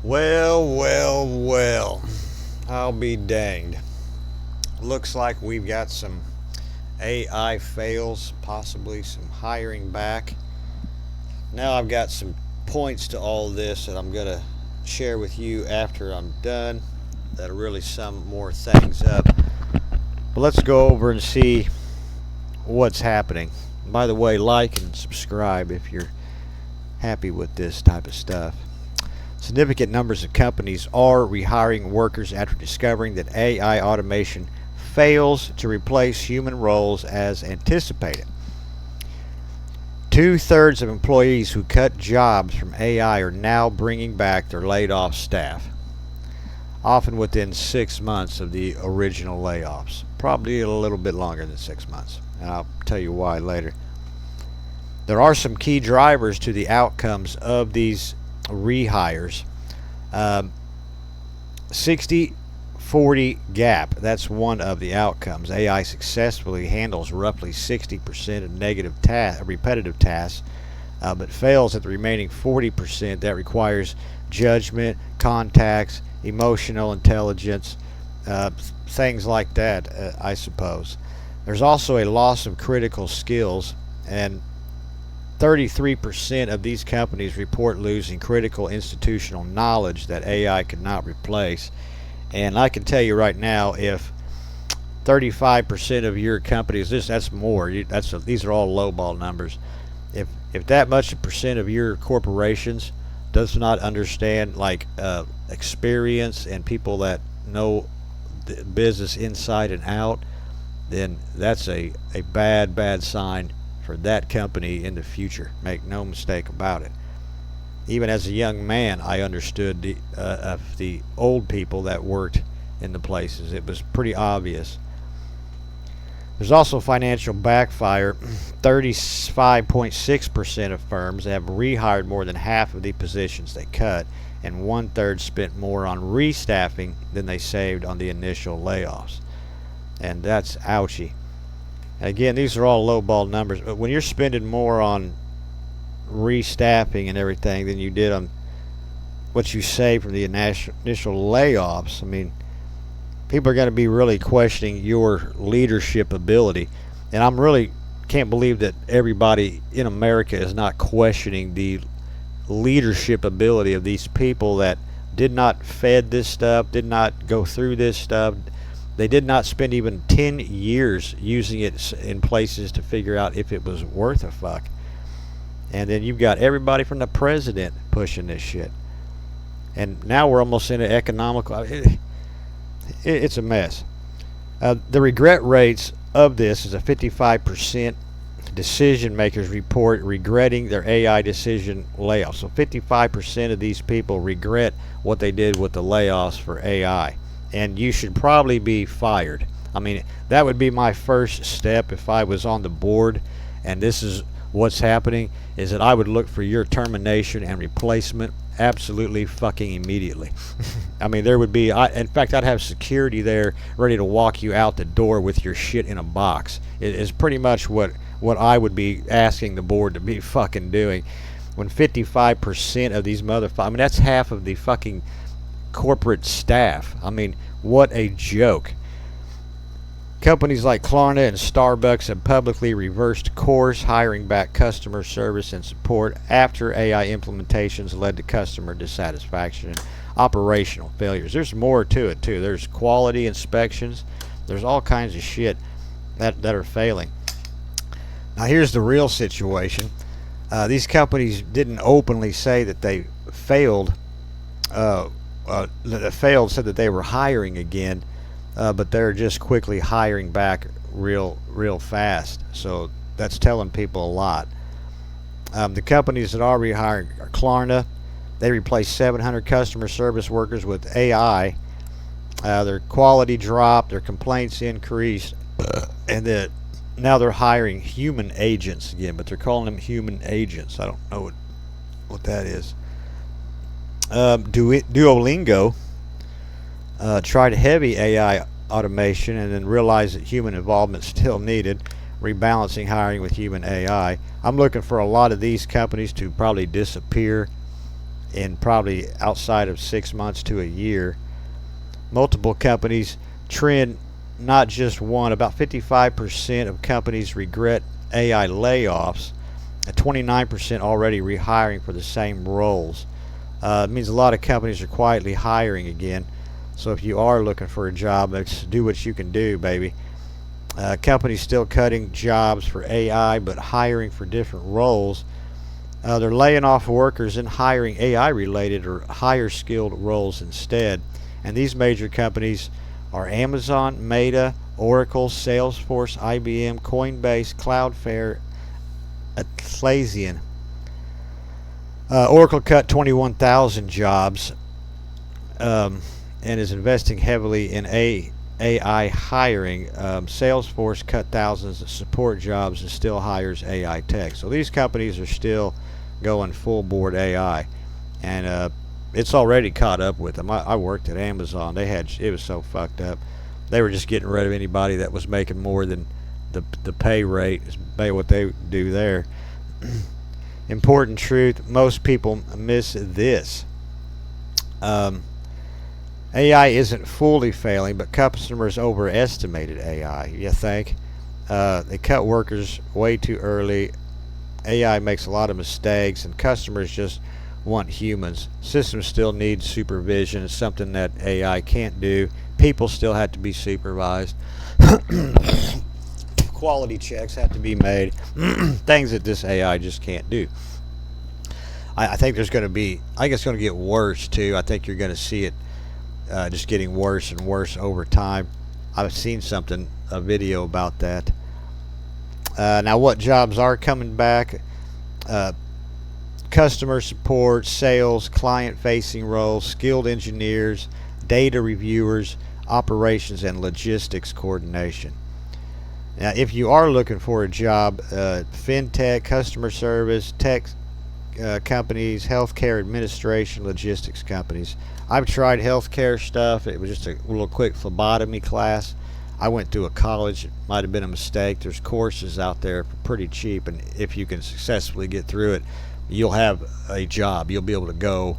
Well. I'll be danged. Looks like we've got some AI fails, possibly some hiring back. Now I've got some points to all this that I'm going to share with you after I'm done. That'll really sum more things up. But let's go over and see what's happening. By the way, like and subscribe if you're happy with this type of stuff. Significant numbers of companies are rehiring workers after discovering that AI automation fails to replace human roles as anticipated. Two-thirds of employees who cut jobs from AI are now bringing back their laid-off staff, often within 6 months of the original layoffs. Probably a little bit longer than 6 months, and I'll tell you why later. There are some key drivers to the outcomes of these rehires. 60-40 gap, that's one of the outcomes. AI successfully handles roughly 60% of repetitive tasks, but fails at the remaining 40% that requires judgment, contacts, emotional intelligence, things like that, I suppose. There's also a loss of critical skills, and 33% of these companies report losing critical institutional knowledge that AI could not replace. And I can tell you right now, if 35% of your companies, that's more. These are all lowball numbers. If that much a percent of your corporations does not understand experience and people that know the business inside and out, then that's a bad sign for that company in the future. Make no mistake about it. Even as a young man, I understood of the old people that worked in the places. It was pretty obvious. There's also financial backfire. 35.6% of firms have rehired more than half of the positions they cut, and 1/3 spent more on restaffing than they saved on the initial layoffs. And that's ouchy. Again, these are all lowball numbers, but when you're spending more on restaffing and everything than you did on what you saved from the initial layoffs, I mean, people are going to be really questioning your leadership ability. And I'm really can't believe that everybody in America is not questioning the leadership ability of these people that did not fed this stuff, did not go through this stuff. They did not spend even 10 years using it in places to figure out if it was worth a fuck. And then you've got everybody from the president pushing this shit. And now we're almost in an economical... It's a mess. The regret rates of this is a 55% decision makers report regretting their AI decision layoffs. So 55% of these people regret what they did with the layoffs for AI. And you should probably be fired. I mean, that would be my first step if I was on the board and this is what's happening, is that I would look for your termination and replacement absolutely fucking immediately. I mean, there would be, in fact, I'd have security there ready to walk you out the door with your shit in a box. It is pretty much what I would be asking the board to be fucking doing. When 55% of these motherfuckers, I mean, that's half of the fucking corporate staff. I mean, what a joke. Companies like Klarna and Starbucks have publicly reversed course, hiring back customer service and support after AI implementations led to customer dissatisfaction and operational failures. There's more to it too. There's quality inspections. There's all kinds of shit that are failing. Now here's the real situation. These companies didn't openly say that they failed. Said that they were hiring again, but they're just quickly hiring back real fast. So that's telling people a lot. The companies that are rehiring are Klarna. They replaced 700 customer service workers with AI. Their quality dropped, their complaints increased, and now they're hiring human agents again, but they're calling them human agents. I don't know what that is. Duolingo tried heavy AI automation and then realized that human involvement still needed, rebalancing hiring with human AI. I'm looking for a lot of these companies to probably disappear in probably outside of 6 months to a year. Multiple companies trend, not just one. About 55% of companies regret AI layoffs, and 29% already rehiring for the same roles. It means a lot of companies are quietly hiring again. So if you are looking for a job, let's do what you can do, baby. Companies still cutting jobs for AI, but hiring for different roles. They're laying off workers and hiring AI-related or higher-skilled roles instead. And these major companies are Amazon, Meta, Oracle, Salesforce, IBM, Coinbase, Cloudflare, Atlassian. Oracle cut 21,000 jobs and is investing heavily in AI hiring. Salesforce cut thousands of support jobs and still hires AI tech. So these companies are still going full board AI, and it's already caught up with them. I worked at Amazon. It was so fucked up. They were just getting rid of anybody that was making more than the pay rate, pay what they do there. Important truth: most people miss this. AI isn't fully failing, but customers overestimated AI. You think? They cut workers way too early. AI makes a lot of mistakes, and customers just want humans. Systems still need supervision. It's something that AI can't do. People still have to be supervised. Quality checks have to be made. Things that this AI just can't do. I think there's going to be, I think it's going to get worse too. I think you're going to see it just getting worse and worse over time. I've seen a video about that. Now, what jobs are coming back? Customer support, sales, client-facing roles, skilled engineers, data reviewers, operations, and logistics coordination. Now, if you are looking for a job, fintech, customer service, tech companies, healthcare administration, logistics companies. I've tried healthcare stuff. It was just a little quick phlebotomy class. I went through a college. It might have been a mistake. There's courses out there for pretty cheap, and if you can successfully get through it, you'll have a job. You'll be able to go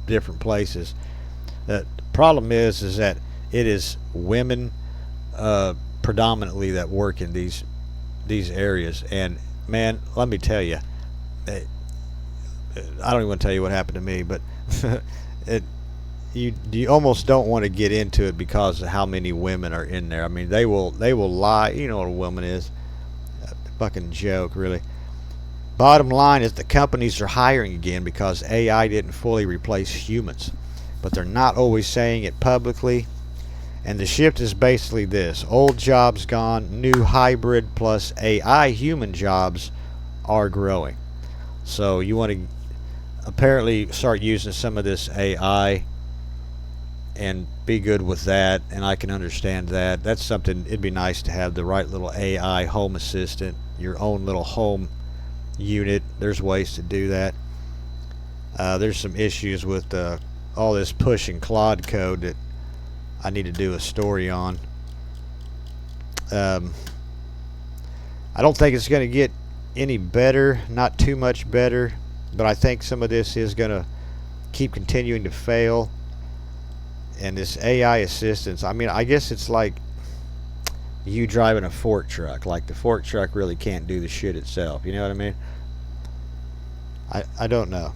different places. The problem is that it is women predominantly that work in these areas, and man, let me tell you, I don't even want to tell you what happened to me, but you almost don't want to get into it because of how many women are in there. I mean, they will lie. You know what a woman is. A fucking joke, really. Bottom line is the companies are hiring again because AI didn't fully replace humans, but they're not always saying it publicly. And the shift is basically this: old jobs gone, new hybrid plus AI human jobs are growing. So you want to apparently start using some of this AI and be good with that, and I can understand that. That's something, it'd be nice to have the right little AI home assistant, your own little home unit. There's ways to do that. There's some issues with all this pushing Claude code that I need to do a story on. I don't think it's going to get any better, not too much better, but I think some of this is going to keep continuing to fail. And this AI assistance, I mean, I guess it's like you driving a fork truck. Like, the fork truck really can't do the shit itself. You know what I mean? I don't know.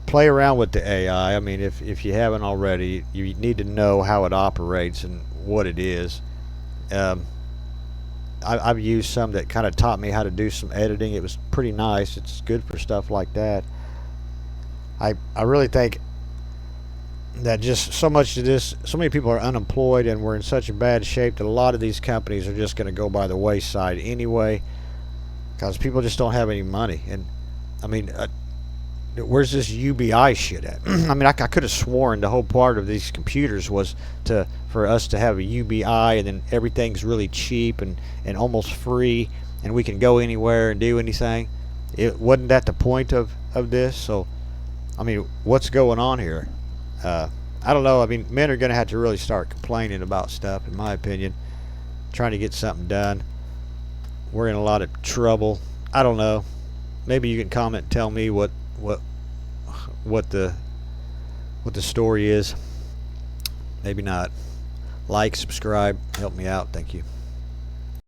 Play around with the AI. I mean, if you haven't already, you need to know how it operates and what it is. I've used some that kind of taught me how to do some editing. It was pretty nice. It's good for stuff like that. I really think that just so much of this, so many people are unemployed, and we're in such a bad shape that a lot of these companies are just going to go by the wayside anyway, because people just don't have any money. And I mean, where's this UBI shit at? I mean, I could have sworn the whole part of these computers was for us to have a UBI, and then everything's really cheap and almost free, and we can go anywhere and do anything. It wasn't that the point of this? So, I mean, what's going on here? I don't know. I mean, men are going to have to really start complaining about stuff, in my opinion, trying to get something done. We're in a lot of trouble. I don't know. maybe you can comment and tell me what what the story is. Maybe not. Like, subscribe, help me out. Thank you.